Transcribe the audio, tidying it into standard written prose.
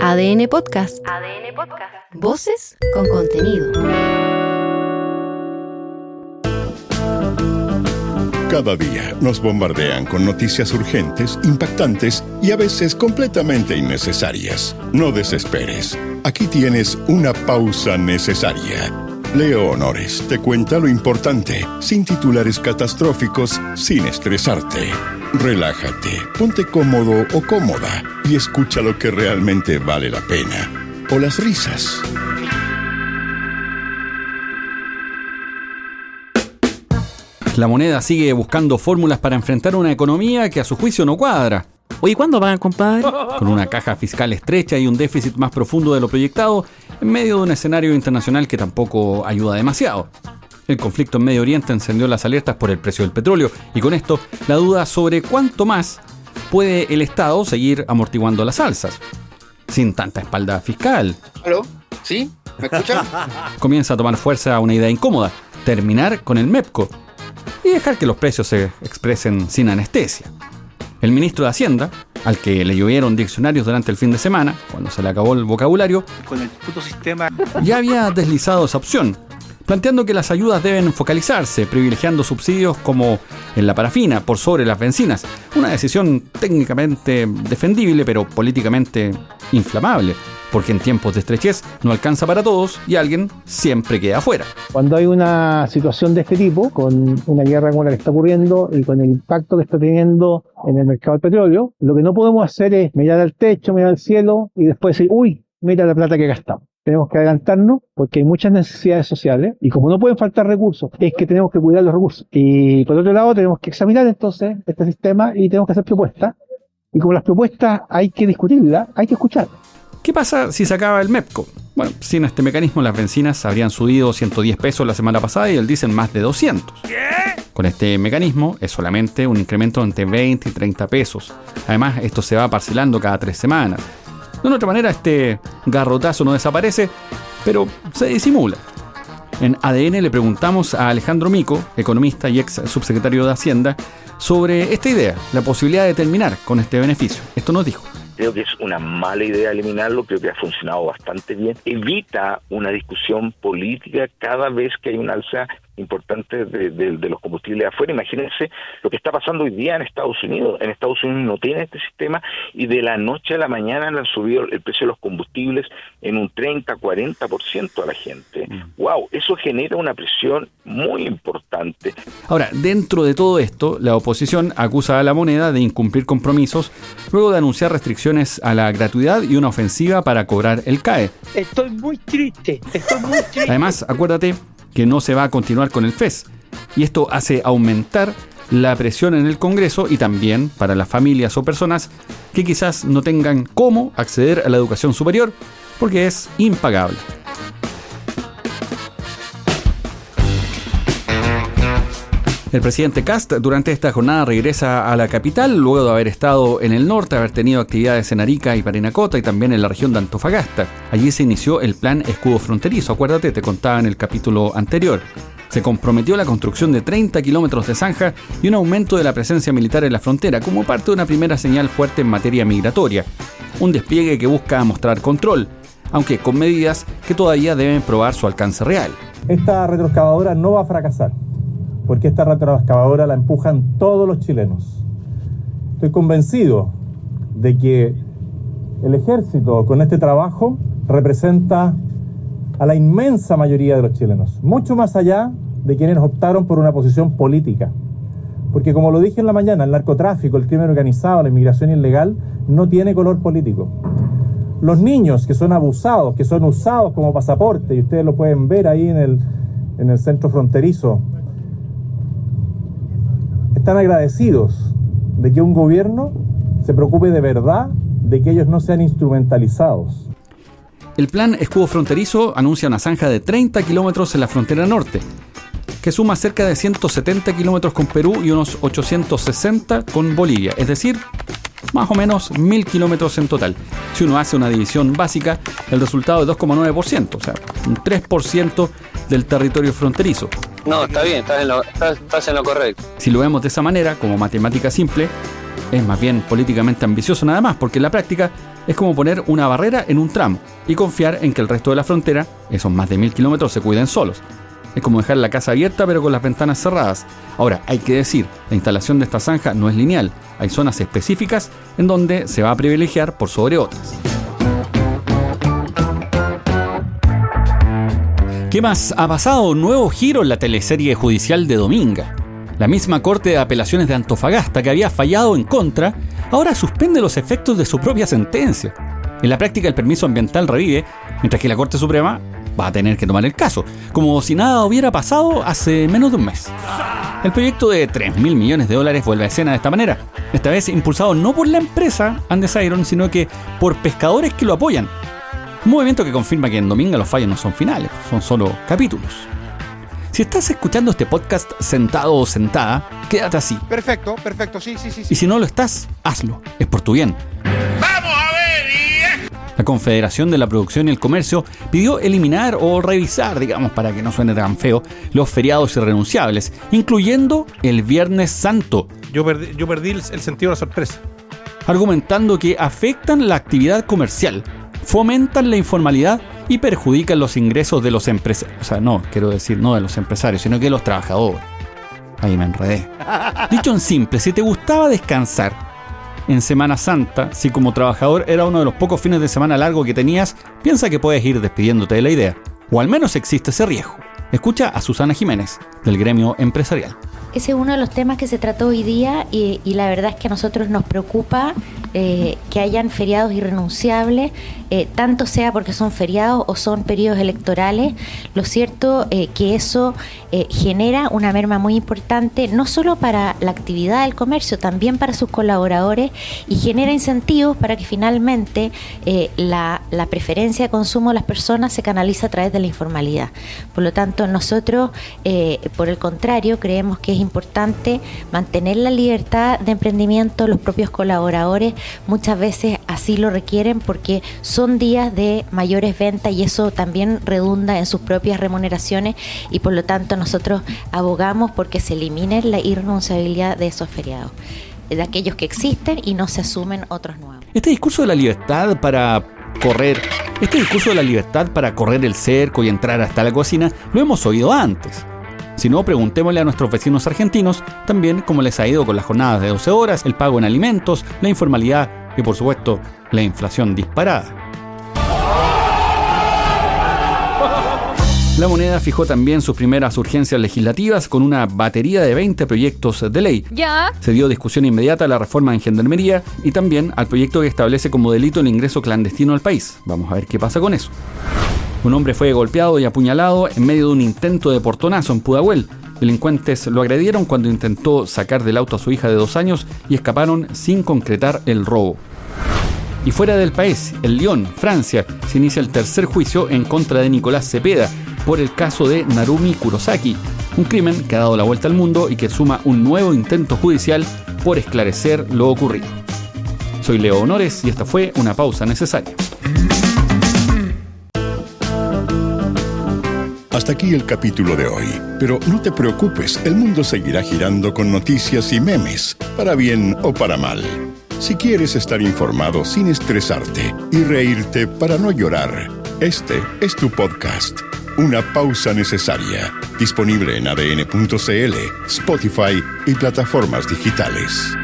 ADN Podcast. ADN Podcast. Voces con contenido. Cada día nos bombardean con noticias urgentes, impactantes y a veces completamente innecesarias. No desesperes. Aquí tienes una pausa necesaria. Leo Honores te cuenta lo importante, sin titulares catastróficos, sin estresarte. Relájate, ponte cómodo o cómoda y escucha lo que realmente vale la pena. O las risas. La Moneda sigue buscando fórmulas para enfrentar una economía que a su juicio no cuadra. Oye, ¿cuándo pagan, compadre? Con una caja fiscal estrecha y un déficit más profundo de lo proyectado, en medio de un escenario internacional que tampoco ayuda demasiado. El conflicto en Medio Oriente encendió las alertas por el precio del petróleo y con esto la duda sobre cuánto más puede el Estado seguir amortiguando las alzas. Sin tanta espalda fiscal. ¿Aló? ¿Sí? ¿Me escuchan? Comienza a tomar fuerza una idea incómoda: terminar con el MEPCO y dejar que los precios se expresen sin anestesia. El ministro de Hacienda, al que le llovieron diccionarios durante el fin de semana, cuando se le acabó el vocabulario, Con el puto sistema. ya había deslizado esa opción, planteando que las ayudas deben focalizarse, privilegiando subsidios como en la parafina por sobre las bencinas. Una decisión técnicamente defendible, pero políticamente inflamable, porque en tiempos de estrechez no alcanza para todos y alguien siempre queda afuera. Cuando hay una situación de este tipo, con una guerra como la que está ocurriendo y con el impacto que está teniendo en el mercado del petróleo, lo que no podemos hacer es mirar al techo, mirar al cielo y después decir, uy, mira la plata que gastamos. Tenemos que adelantarnos porque hay muchas necesidades sociales y como no pueden faltar recursos, es que tenemos que cuidar los recursos. Y por otro lado, tenemos que examinar entonces este sistema y tenemos que hacer propuestas. Y como las propuestas hay que discutirlas, hay que escucharlas. ¿Qué pasa si se acaba el MEPCO? Bueno, sin este mecanismo las bencinas habrían subido 110 pesos la semana pasada y el diésel más de 200. ¿Qué? Con este mecanismo es solamente un incremento entre 20 y 30 pesos. Además, esto se va parcelando cada 3 semanas. De una otra manera, este garrotazo no desaparece, pero se disimula. En ADN le preguntamos a Alejandro Mico, economista y ex subsecretario de Hacienda, sobre esta idea, la posibilidad de terminar con este beneficio. Esto nos dijo. Creo que es una mala idea eliminarlo, creo que ha funcionado bastante bien. Evita una discusión política cada vez que hay un alza importante de los combustibles afuera. Imagínense lo que está pasando hoy día en Estados Unidos. En Estados Unidos no tiene este sistema y de la noche a la mañana han subido el precio de los combustibles en un 30-40% a la gente. ¡Wow! Eso genera una presión muy importante. Ahora, dentro de todo esto, la oposición acusa a La Moneda de incumplir compromisos luego de anunciar restricciones a la gratuidad y una ofensiva para cobrar el CAE. Estoy muy triste. Además, acuérdate que no se va a continuar con el FES, y esto hace aumentar la presión en el Congreso y también para las familias o personas que quizás no tengan cómo acceder a la educación superior porque es impagable. El presidente Kast durante esta jornada regresa a la capital luego de haber estado en el norte, haber tenido actividades en Arica y Parinacota y también en la región de Antofagasta. Allí se inició el plan Escudo Fronterizo, acuérdate, te contaba en el capítulo anterior. Se comprometió la construcción de 30 kilómetros de zanja y un aumento de la presencia militar en la frontera como parte de una primera señal fuerte en materia migratoria. Un despliegue que busca mostrar control, aunque con medidas que todavía deben probar su alcance real. Esta retroexcavadora no va a fracasar, porque esta retroexcavadora la empujan todos los chilenos. Estoy convencido de que el ejército con este trabajo representa a la inmensa mayoría de los chilenos, mucho más allá de quienes optaron por una posición política. Porque como lo dije en la mañana, el narcotráfico, el crimen organizado, la inmigración ilegal no tiene color político. Los niños que son abusados, que son usados como pasaporte, y ustedes lo pueden ver ahí en el centro fronterizo, están agradecidos de que un gobierno se preocupe de verdad de que ellos no sean instrumentalizados. El plan Escudo Fronterizo anuncia una zanja de 30 kilómetros en la frontera norte, que suma cerca de 170 kilómetros con Perú y unos 860 con Bolivia, es decir, más o menos 1000 kilómetros en total. Si uno hace una división básica, el resultado es 2,9%, o sea, un 3% del territorio fronterizo. No, está bien, estás en lo correcto. Si lo vemos de esa manera, como matemática simple, es más bien políticamente ambicioso nada más, porque en la práctica es como poner una barrera en un tramo y confiar en que el resto de la frontera, esos más de 1000 kilómetros, se cuiden solos. Es como dejar la casa abierta pero con las ventanas cerradas. Ahora, hay que decir, la instalación de esta zanja no es lineal. Hay zonas específicas en donde se va a privilegiar por sobre otras. ¿Qué más ha pasado? Un nuevo giro en la teleserie judicial de Dominga. La misma Corte de Apelaciones de Antofagasta, que había fallado en contra, ahora suspende los efectos de su propia sentencia. En la práctica, el permiso ambiental revive, mientras que la Corte Suprema va a tener que tomar el caso, como si nada hubiera pasado hace menos de un mes. El proyecto de $3.000 millones vuelve a escena de esta manera, esta vez impulsado no por la empresa Andes Iron, sino que por pescadores que lo apoyan. Un movimiento que confirma que en Dominga los fallos no son finales, son solo capítulos. Si estás escuchando este podcast sentado o sentada, quédate así. Perfecto, sí. Y si no lo estás, hazlo, es por tu bien. ¡Vamos a ver! La Confederación de la Producción y el Comercio pidió eliminar o revisar, digamos, para que no suene tan feo, los feriados irrenunciables, incluyendo el Viernes Santo. Yo perdí el sentido de la sorpresa. Argumentando que afectan la actividad comercial, fomentan la informalidad y perjudican los ingresos de los empresarios. O sea, no, quiero decir no de los empresarios, sino que de los trabajadores. Ahí me enredé. Dicho en simple, si te gustaba descansar en Semana Santa, si como trabajador era uno de los pocos fines de semana largo que tenías, piensa que puedes ir despidiéndote de la idea. O al menos existe ese riesgo. Escucha a Susana Jiménez, del gremio empresarial. Ese es uno de los temas que se trató hoy día y la verdad es que a nosotros nos preocupa que hayan feriados irrenunciables, tanto sea porque son feriados o son periodos electorales. Lo cierto que eso genera una merma muy importante, no solo para la actividad del comercio, también para sus colaboradores, y genera incentivos para que finalmente la preferencia de consumo de las personas se canaliza a través de la informalidad. Por lo tanto, nosotros, por el contrario, creemos que es importante mantener la libertad de emprendimiento. Los propios colaboradores muchas veces así lo requieren porque son días de mayores ventas y eso también redunda en sus propias remuneraciones, y por lo tanto nosotros abogamos porque se elimine la irrenunciabilidad de esos feriados, de aquellos que existen y no se asumen otros nuevos. Este discurso de la libertad para correr el cerco y entrar hasta la cocina lo hemos oído antes. Si no, preguntémosle a nuestros vecinos argentinos también cómo les ha ido con las jornadas de 12 horas, el pago en alimentos, la informalidad y, por supuesto, la inflación disparada. La Moneda fijó también sus primeras urgencias legislativas con una batería de 20 proyectos de ley. ¿Ya? Se dio discusión inmediata a la reforma en gendarmería y también al proyecto que establece como delito el ingreso clandestino al país. Vamos a ver qué pasa con eso. Un hombre fue golpeado y apuñalado en medio de un intento de portonazo en Pudahuel. Delincuentes lo agredieron cuando intentó sacar del auto a su hija de 2 años y escaparon sin concretar el robo. Y fuera del país, en Lyon, Francia, se inicia el tercer juicio en contra de Nicolás Cepeda por el caso de Narumi Kurosaki, un crimen que ha dado la vuelta al mundo y que suma un nuevo intento judicial por esclarecer lo ocurrido. Soy Leo Honores y esta fue una pausa necesaria. Hasta aquí el capítulo de hoy, pero no te preocupes, el mundo seguirá girando con noticias y memes, para bien o para mal. Si quieres estar informado sin estresarte y reírte para no llorar, este es tu podcast, Una Pausa Necesaria, disponible en adn.cl, Spotify y plataformas digitales.